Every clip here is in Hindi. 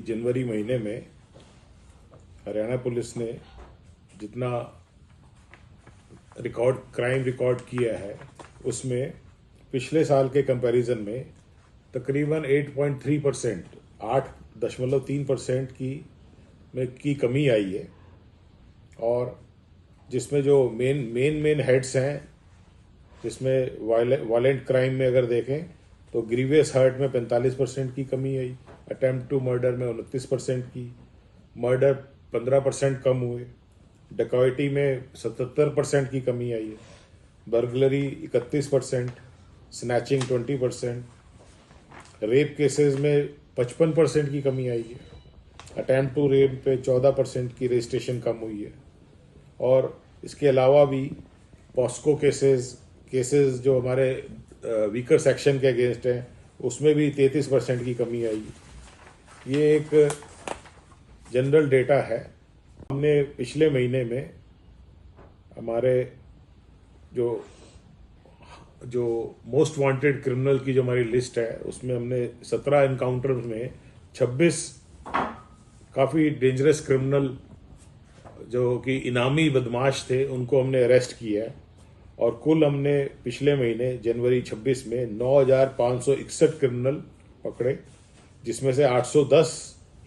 जनवरी महीने में हरियाणा पुलिस ने जितना क्राइम रिकॉर्ड किया है उसमें पिछले साल के कंपैरिजन में तकरीबन 8.3% 8.3% की कमी आई है। और जिसमें जो मेन हेड्स हैं, जिसमें वायलेंट क्राइम में अगर देखें तो ग्रीवियस हर्ट में 45% की कमी आई, अटेम्प्ट टू मर्डर में 29% की, मर्डर 15% कम हुए, डकैती में 77% की कमी आई है, बर्गलरी 31%, स्नैचिंग 20%, रेप केसेस में 55% की कमी आई है, अटेम्प्ट टू रेप पे 14% की रजिस्ट्रेशन कम हुई है। और इसके अलावा भी पॉस्को केसेस जो हमारे वीकर सेक्शन के अगेंस्ट हैं उसमें भी 33% की कमी आई। ये एक जनरल डेटा है। हमने पिछले महीने में हमारे जो मोस्ट वांटेड क्रिमिनल की जो हमारी लिस्ट है उसमें हमने 17 इनकाउंटर में 26 काफ़ी डेंजरस क्रिमिनल जो कि इनामी बदमाश थे उनको हमने अरेस्ट किया है। और कुल हमने पिछले महीने जनवरी 26 में 9,561 क्रिमिनल पकड़े, जिसमें से 810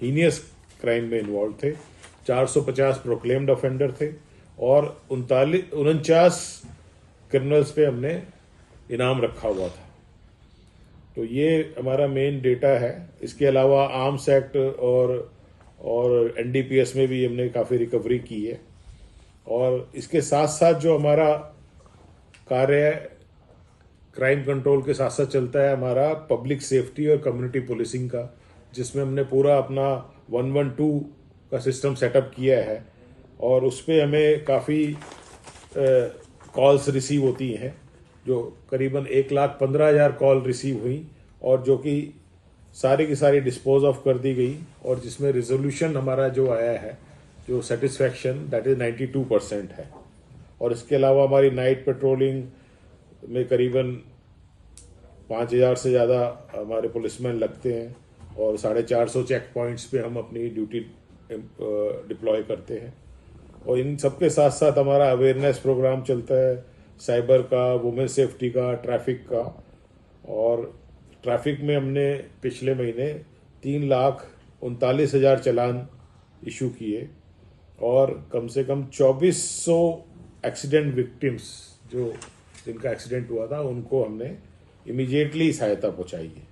हीनियस क्राइम में इन्वॉल्व थे, 450 प्रोक्लेम्ड ऑफेंडर थे और 49 क्रिमिनल्स पे हमने इनाम रखा हुआ था। तो ये हमारा मेन डेटा है। इसके अलावा आर्म्स एक्ट और एनडीपीएस में भी हमने काफ़ी रिकवरी की है। और इसके साथ साथ जो हमारा कार्य क्राइम कंट्रोल के साथ साथ चलता है हमारा पब्लिक सेफ्टी और कम्युनिटी पुलिसिंग का, जिसमें हमने पूरा अपना 112 का सिस्टम सेटअप किया है। और उस पर हमें काफ़ी कॉल्स रिसीव होती हैं, जो करीबन 1,15,000 कॉल रिसीव हुई और जो कि सारी की सारी डिस्पोज ऑफ कर दी गई। और जिसमें रिजोल्यूशन हमारा जो आया है, जो सेटिस्फैक्शन दैट इज़ 92% है। और इसके अलावा हमारी नाइट पेट्रोलिंग में करीबन 5,000 से ज़्यादा हमारे पुलिसमैन लगते हैं और 450 चेक पॉइंट्स पे हम अपनी ड्यूटी डिप्लॉय करते हैं। और इन सबके साथ साथ हमारा अवेयरनेस प्रोग्राम चलता है, साइबर का, वुमेन सेफ्टी का, ट्रैफिक का। और ट्रैफिक में हमने पिछले महीने 3,39,000 चालान इशू किए और कम से कम 2,400 एक्सीडेंट विक्टिम्स जो जिनका एक्सीडेंट हुआ था उनको हमने इमीडिएटली सहायता पहुंचाई है।